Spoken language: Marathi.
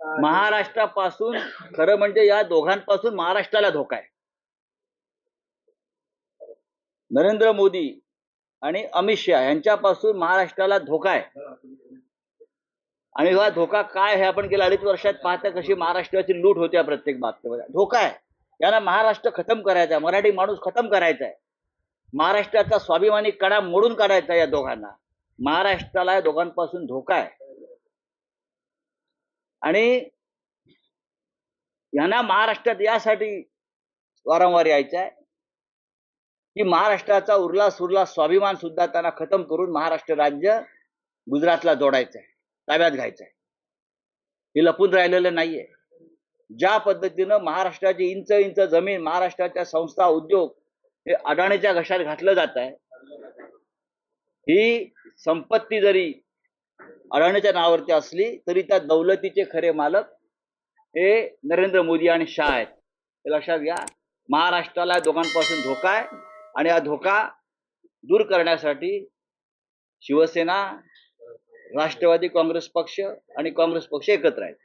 महाराष्ट्रापासून खरं म्हणजे या दोघांपासून महाराष्ट्राला धोका आहे. नरेंद्र मोदी आणि अमित शहा यांच्यापासून महाराष्ट्राला धोका आहे. आणि हा धोका काय हे आपण गेल्या 2.5 वर्षात पाहता कशी महाराष्ट्राची लूट होत्या प्रत्येक बाबतीमध्ये. धोका आहे. यांना महाराष्ट्र खतम करायचा आहे, मराठी माणूस खतम करायचा आहे, महाराष्ट्राचा स्वाभिमानी कडा मोडून काढायचा या दोघांना. महाराष्ट्राला या दोघांपासून धोका आहे. आणि यांना महाराष्ट्रात यासाठी वारंवार यायचं आहे की महाराष्ट्राचा उरला सुरला स्वाभिमान सुद्धा त्यांना खतम करून महाराष्ट्र राज्य गुजरातला जोडायचं आहे, ताब्यात घ्यायचं आहे. हे लपून राहिलेलं नाहीये. ज्या पद्धतीनं महाराष्ट्राची इंच इंच जमीन, महाराष्ट्राच्या संस्था उद्योग हे अडाणीच्या घशात घातलं जात आहे. ही संपत्ती जरी अडाणीच्या नावावरती असली तरी त्या दौलतीचे खरे मालक हे नरेंद्र मोदी आणि शहा आहेत. हे लक्षात घ्या. महाराष्ट्राला दोघांपासून धोका आहे आणि हा धोका दूर करण्यासाठी शिवसेना, राष्ट्रवादी काँग्रेस पक्ष आणि काँग्रेस पक्ष एकत्र आहेत.